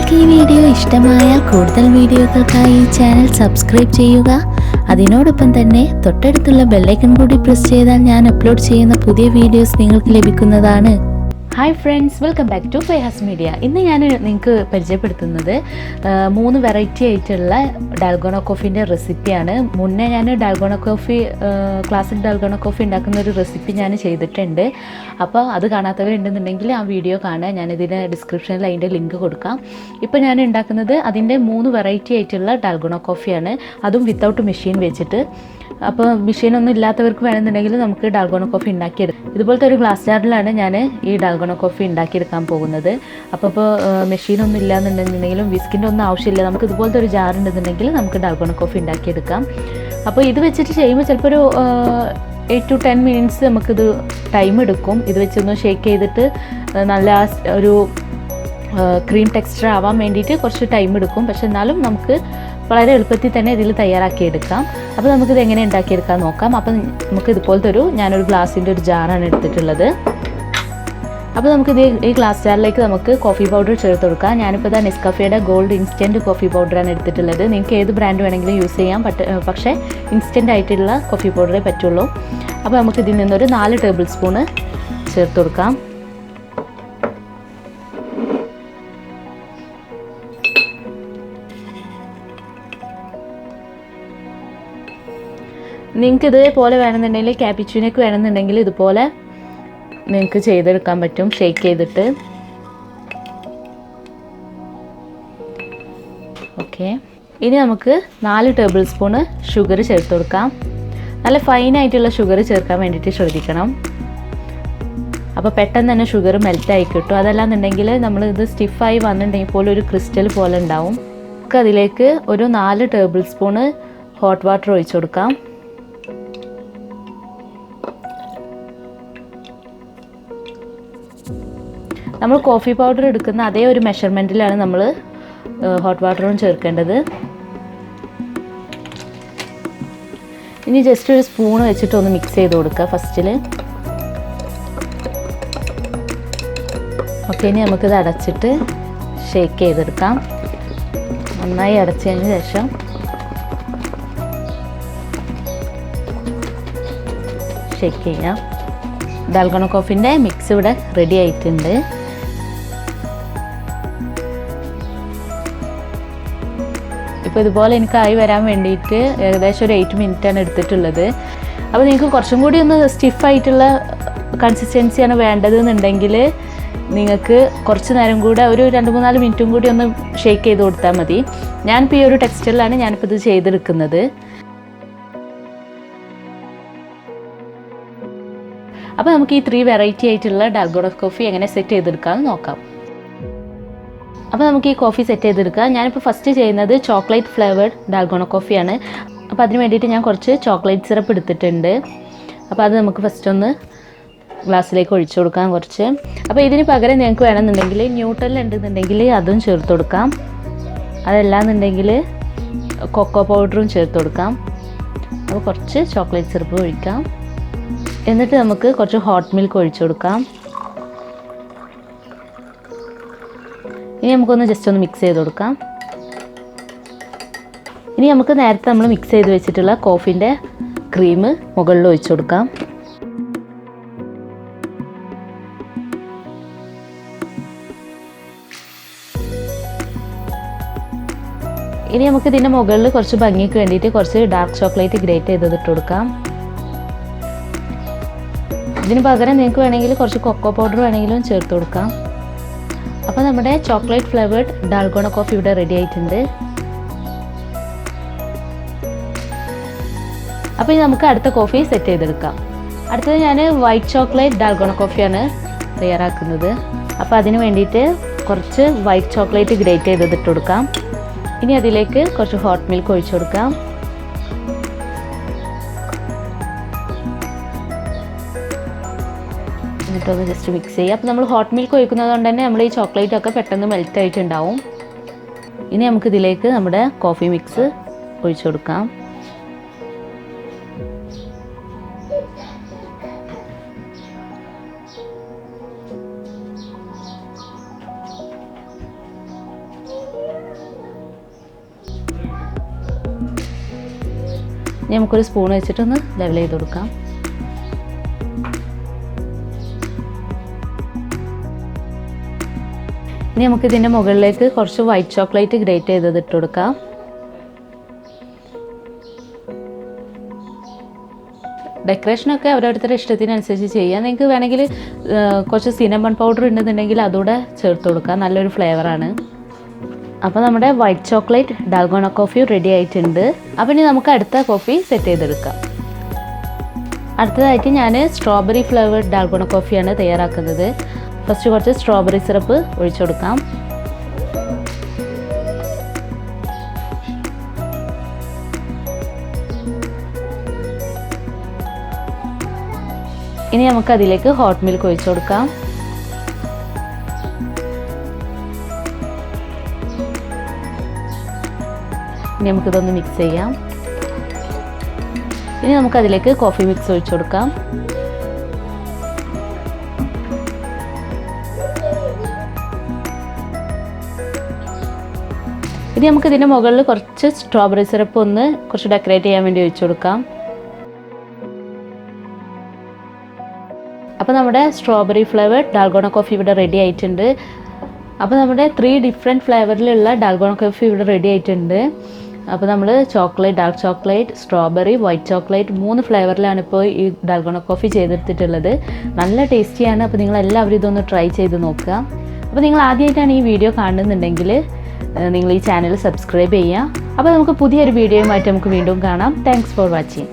നിങ്ങൾക്ക് ഈ വീഡിയോ ഇഷ്ടമായാൽ കൂടുതൽ വീഡിയോകൾക്കായി ഈ ചാനൽ സബ്സ്ക്രൈബ് ചെയ്യുക. അതിനോടൊപ്പം തന്നെ തൊട്ടടുത്തുള്ള ബെല്ലൈക്കൺ കൂടി പ്രസ് ചെയ്താൽ ഞാൻ അപ്ലോഡ് ചെയ്യുന്ന പുതിയ വീഡിയോസ് നിങ്ങൾക്ക് ലഭിക്കുന്നതാണ്. Hi friends, welcome back to Faihas media. ഇന്ന് ഞാൻ നിങ്ങൾക്ക് പരിചയപ്പെടുത്തുന്നത് 3 വെറൈറ്റി ആയിട്ടുള്ള ഡാൽഗോണ കോഫീൻ്റെ റെസിപ്പിയാണ്. മുന്നേ ഞാൻ Dalgona coffee classic Dalgona coffee ഉണ്ടാക്കുന്ന ഒരു റെസിപ്പി ഞാൻ ചെയ്തിട്ടുണ്ട്. അപ്പോൾ അത് കാണാത്തവരുണ്ടെന്നുണ്ടെങ്കിൽ ആ വീഡിയോ കാണുക. ഞാനിതിന് ഡിസ്ക്രിപ്ഷനിൽ അതിൻ്റെ ലിങ്ക് കൊടുക്കാം. ഇപ്പോൾ ഞാൻ ഉണ്ടാക്കുന്നത് അതിൻ്റെ 3 വെറൈറ്റി ആയിട്ടുള്ള ഡാൽഗോണ കോഫിയാണ്, അതും വിത്തൗട്ട് മെഷീൻ വെച്ചിട്ട്. അപ്പോൾ മെഷീനൊന്നും ഇല്ലാത്തവർക്ക് വേണമെന്നുണ്ടെങ്കിൽ നമുക്ക് ഡാൽഗോണ കോഫി ഉണ്ടാക്കിയെടുക്കാം. ഇതുപോലത്തെ ഒരു ഗ്ലാസ് ജാറിലാണ് ഞാൻ ഈ ഡാൽഗോണ കോഫി ഉണ്ടാക്കിയെടുക്കാൻ പോകുന്നത്. അപ്പോൾ മെഷീനൊന്നും ഇല്ലാന്നുണ്ടെന്നുണ്ടെങ്കിലും വിസ്കിൻ്റെ ഒന്നും ആവശ്യമില്ല, നമുക്ക് ഇതുപോലത്തെ ഒരു ജാർ ഉണ്ടെന്നുണ്ടെങ്കിൽ നമുക്ക് ഡാൽഗോണ കോഫി ഉണ്ടാക്കിയെടുക്കാം. അപ്പോൾ ഇത് വെച്ചിട്ട് ചെയ്യുമ്പോൾ ചിലപ്പോൾ ഒരു 8 to 10 മിനിറ്റ്സ് നമുക്കിത് ടൈം എടുക്കും. ഇത് വെച്ചൊന്ന് ഷേക്ക് ചെയ്തിട്ട് നല്ല ഒരു ക്രീം ടെക്സ്ചർ ആവാൻ വേണ്ടിയിട്ട് കുറച്ച് ടൈം എടുക്കും. പക്ഷെ എന്നാലും നമുക്ക് വളരെ എളുപ്പത്തിൽ തന്നെ ഇതിൽ തയ്യാറാക്കിയെടുക്കാം. അപ്പോൾ നമുക്കിത് എങ്ങനെ ഉണ്ടാക്കിയെടുക്കാൻ നോക്കാം. അപ്പം നമുക്ക് ഇതുപോലത്തെ ഞാനൊരു ഗ്ലാസിൻ്റെ ഒരു ജാറാണ് എടുത്തിട്ടുള്ളത്. അപ്പോൾ നമുക്കിത് ഈ ഗ്ലാസ് ജാറിലേക്ക് നമുക്ക് കോഫി പൗഡർ ചേർത്ത് കൊടുക്കാം. ഞാനിപ്പോൾ ഇതാ നെസ്കഫേയുടെ ഗോൾഡ് ഇൻസ്റ്റൻറ്റ് കോഫി പൗഡറാണ് എടുത്തിട്ടുള്ളത്. നിങ്ങൾക്ക് ഏത് ബ്രാൻഡ് വേണമെങ്കിലും യൂസ് ചെയ്യാം, പക്ഷേ ഇൻസ്റ്റൻ്റ് ആയിട്ടുള്ള കോഫി പൗഡറേ പറ്റുള്ളൂ. അപ്പോൾ നമുക്ക് ഇതിൽ നിന്നൊരു 4 ടേബിൾ സ്പൂണ് ചേർത്ത് കൊടുക്കാം. നിങ്ങൾക്ക് ഇതേപോലെ വേണമെന്നുണ്ടെങ്കിൽ ക്യാപ്പിച്ചിനോക്ക് വേണമെന്നുണ്ടെങ്കിൽ ഇതുപോലെ നിങ്ങൾക്ക് ചെയ്തെടുക്കാൻ പറ്റും, ഷേക്ക് ചെയ്തിട്ട്. ഓക്കെ, ഇനി നമുക്ക് 4 ടേബിൾ സ്പൂണ് ഷുഗർ ചേർത്ത് കൊടുക്കാം. നല്ല ഫൈനായിട്ടുള്ള ഷുഗർ ചേർക്കാൻ വേണ്ടിയിട്ട് ശ്രദ്ധിക്കണം. അപ്പോൾ പെട്ടെന്ന് തന്നെ ഷുഗർ മെൽറ്റായി കിട്ടും. അതല്ലാന്നുണ്ടെങ്കിൽ നമ്മളിത് സ്റ്റിഫായി വന്നിട്ടുണ്ടെങ്കിൽ പോലും ഒരു ക്രിസ്റ്റൽ പോലെ ഉണ്ടാവും. നമുക്ക് അതിലേക്ക് ഒരു 4 ടേബിൾ സ്പൂണ് ഹോട്ട് വാട്ടർ ഒഴിച്ചു കൊടുക്കാം. നമ്മൾ കോഫി പൗഡർ എടുക്കുന്ന അതേ ഒരു മെഷർമെൻറ്റിലാണ് നമ്മൾ ഹോട്ട് വാട്ടറും ചേർക്കേണ്ടത്. ഇനി ജസ്റ്റ് ഒരു സ്പൂൺ വെച്ചിട്ട് ഒന്ന് മിക്സ് ചെയ്ത് കൊടുക്കുക ഫസ്റ്റിൽ. ഓക്കെ, ഇനി നമുക്കിത് അടച്ചിട്ട് ഷേക്ക് ചെയ്തെടുക്കാം. നന്നായി അടച്ചതിന് ശേഷം ഷേക്ക് ചെയ്യാം. ഡാൽഗോണ കോഫിൻ്റെ മിക്സ് ഇവിടെ റെഡി ആയിട്ടുണ്ട്. ഇപ്പോൾ ഇതുപോലെ എനിക്കായി വരാൻ വേണ്ടിയിട്ട് ഏകദേശം ഒരു 8 മിനിറ്റാണ് എടുത്തിട്ടുള്ളത്. അപ്പോൾ നിങ്ങൾക്ക് കുറച്ചും കൂടി ഒന്ന് സ്റ്റിഫായിട്ടുള്ള കൺസിസ്റ്റൻസിയാണ് വേണ്ടതെന്നുണ്ടെങ്കിൽ നിങ്ങൾക്ക് കുറച്ച് നേരം കൂടെ ഒരു 2-3-4 മിനിറ്റും കൂടി ഒന്ന് ഷേക്ക് ചെയ്ത് കൊടുത്താൽ മതി. ഞാനിപ്പോൾ ഈ ഒരു ടെക്സ്ചറിലാണ് ഞാനിപ്പോൾ ഇത് ചെയ്തെടുക്കുന്നത്. അപ്പോൾ നമുക്ക് ഈ 3 വെറൈറ്റി ആയിട്ടുള്ള ഡാൽഗോണ കോഫി എങ്ങനെ സെറ്റ് ചെയ്തെടുക്കാമെന്ന് നോക്കാം. അപ്പോൾ നമുക്ക് ഈ കോഫി സെറ്റ് ചെയ്തെടുക്കാം. ഞാനിപ്പോൾ ഫസ്റ്റ് ചെയ്യുന്നത് ചോക്ലേറ്റ് ഫ്ലേവേർഡ് ഡാൽഗോണ കോഫിയാണ്. അപ്പോൾ അതിന് വേണ്ടിയിട്ട് ഞാൻ കുറച്ച് ചോക്ലേറ്റ് സിറപ്പ് എടുത്തിട്ടുണ്ട്. അപ്പോൾ അത് നമുക്ക് ഫസ്റ്റ് ഒന്ന് ഗ്ലാസ്സിലേക്ക് ഒഴിച്ചു കൊടുക്കാം കുറച്ച്. അപ്പോൾ ഇതിന് പകരം നിങ്ങൾക്ക് വേണമെന്നുണ്ടെങ്കിൽ ന്യൂട്രൽ ഉണ്ടെന്നുണ്ടെങ്കിൽ അതും ചേർത്ത് കൊടുക്കാം. അതല്ലാന്നുണ്ടെങ്കിൽ കൊക്കോ പൗഡറും ചേർത്ത് കൊടുക്കാം. അപ്പോൾ കുറച്ച് ചോക്ലേറ്റ് സിറപ്പ് ഒഴിക്കാം. എന്നിട്ട് നമുക്ക് കുറച്ച് ഹോട്ട് മിൽക്ക് ഒഴിച്ചു കൊടുക്കാം. ഇനി നമുക്കൊന്ന് ജസ്റ്റ് ഒന്ന് മിക്സ് ചെയ്ത് കൊടുക്കാം. ഇനി നമുക്ക് നേരത്തെ നമ്മൾ മിക്സ് ചെയ്ത് വെച്ചിട്ടുള്ള കോഫീൻ്റെ ക്രീം മുകളിൽ ഒഴിച്ചു കൊടുക്കാം. ഇനി നമുക്ക് ഇതിൻ്റെ മുകളിൽ കുറച്ച് ഭംഗിക്ക് വേണ്ടിയിട്ട് കുറച്ച് ഡാർക്ക് ചോക്ലേറ്റ് ഗ്രേറ്റ് ചെയ്തിട്ട് കൊടുക്കാം. ഇതിന് പകരം നിങ്ങൾക്ക് വേണമെങ്കിൽ കുറച്ച് കൊക്കോ പൗഡർ വേണമെങ്കിലും ചേർത്ത് കൊടുക്കാം. അപ്പോൾ നമ്മുടെ ചോക്ലേറ്റ് ഫ്ലേവേർഡ് ഡാൽഗോണ കോഫി ഇവിടെ റെഡി ആയിട്ടുണ്ട്. അപ്പോൾ ഇനി നമുക്ക് അടുത്ത കോഫി സെറ്റ് ചെയ്തെടുക്കാം. അടുത്തത് ഞാൻ വൈറ്റ് ചോക്ലേറ്റ് ഡാൽഗോണ കോഫിയാണ് തയ്യാറാക്കുന്നത്. അപ്പോൾ അതിന് വേണ്ടിയിട്ട് കുറച്ച് വൈറ്റ് ചോക്ലേറ്റ് ഗ്രേറ്റ് ചെയ്തിട്ട് കൊടുക്കാം. ഇനി അതിലേക്ക് കുറച്ച് ഹോട്ട് മിൽക്ക് ഒഴിച്ചു കൊടുക്കാം. എന്നിട്ടൊന്ന് ജസ്റ്റ് മിക്സ് ചെയ്യുക. അപ്പോൾ നമ്മൾ ഹോട്ട് മിൽക്ക് ഒഴിക്കുന്നത് കൊണ്ട് തന്നെ നമ്മൾ ഈ ചോക്ലേറ്റ് ഒക്കെ പെട്ടെന്ന് മെൽറ്റ് ആയിട്ടുണ്ടാവും. ഇനി നമുക്കിതിലേക്ക് നമ്മുടെ കോഫി മിക്സ് ഒഴിച്ചു കൊടുക്കാം. ഇനി നമുക്കൊരു സ്പൂൺ വെച്ചിട്ടൊന്ന് ലെവൽ ചെയ്ത് കൊടുക്കാം. ഇനി നമുക്ക് ഇതിൻ്റെ മുകളിലേക്ക് കുറച്ച് വൈറ്റ് ചോക്ലേറ്റ് ഗ്രേറ്റ് ചെയ്തത് ഇട്ട് കൊടുക്കാം. ഡെക്കറേഷനൊക്കെ ഓരോരുത്തരുടെ ഇഷ്ടത്തിനനുസരിച്ച് ചെയ്യാം. നിങ്ങൾക്ക് വേണമെങ്കിൽ കുറച്ച് സിനമൺ പൗഡർ ഉണ്ടെന്നുണ്ടെങ്കിൽ അതുകൂടെ ചേർത്ത് കൊടുക്കാം, നല്ലൊരു ഫ്ലേവറാണ്. അപ്പോൾ നമ്മുടെ white chocolate Dalgona coffee ready ആയിട്ടുണ്ട്. അപ്പോൾ ഇനി നമുക്ക് അടുത്ത കോഫി സെറ്റ് ചെയ്തെടുക്കാം. അടുത്തതായിട്ട് ഞാൻ സ്ട്രോബെറി ഫ്ലേവേർഡ് ഡാൽഗോണ കോഫിയാണ് തയ്യാറാക്കുന്നത്. ഫസ്റ്റ് കുറച്ച് സ്ട്രോബെറി സിറപ്പ് ഒഴിച്ചു കൊടുക്കാം. ഇനി നമുക്ക് അതിലേക്ക് ഹോട്ട് മിൽക്ക് ഒഴിച്ചു കൊടുക്കാം. ഇനി നമുക്കിതൊന്ന് മിക്സ് ചെയ്യാം. ഇനി നമുക്കതിലേക്ക് കോഫി മിക്സ് ഒഴിച്ചു കൊടുക്കാം. ഇനി നമുക്കിതിൻ്റെ മുകളിൽ കുറച്ച് സ്ട്രോബെറി സിറപ്പ് ഒന്ന് കുറച്ച് ഡെക്കറേറ്റ് ചെയ്യാൻ വേണ്ടി ഒഴിച്ചു കൊടുക്കാം. അപ്പോൾ നമ്മുടെ സ്ട്രോബെറി ഫ്ലേവേർഡ് ഡാൽഗോണ കോഫി ഇവിടെ റെഡി ആയിട്ടുണ്ട്. അപ്പോൾ നമ്മുടെ 3 ഡിഫറെൻറ്റ് ഫ്ലേവറിലുള്ള ഡാൽഗോണ കോഫി ഇവിടെ റെഡി ആയിട്ടുണ്ട്. അപ്പോൾ നമ്മൾ chocolate, dark chocolate, strawberry, white chocolate 3 ഫ്ലേവറിലാണ് ഇപ്പോൾ ഈ ഡാൽഗോണ കോഫി ചെയ്തെടുത്തിട്ടുള്ളത്. നല്ല ടേസ്റ്റിയാണ്. അപ്പോൾ നിങ്ങളെല്ലാവരും ഇതൊന്ന് ട്രൈ ചെയ്ത് നോക്കുക. അപ്പോൾ നിങ്ങൾ ആദ്യമായിട്ടാണ് ഈ വീഡിയോ കാണുന്നുണ്ടെങ്കിൽ നിങ്ങൾ ഈ ചാനൽ സബ്സ്ക്രൈബ് ചെയ്യുക. അപ്പോൾ നമുക്ക് പുതിയൊരു വീഡിയോയുമായിട്ട് നമുക്ക് വീണ്ടും കാണാം. Thanks for watching.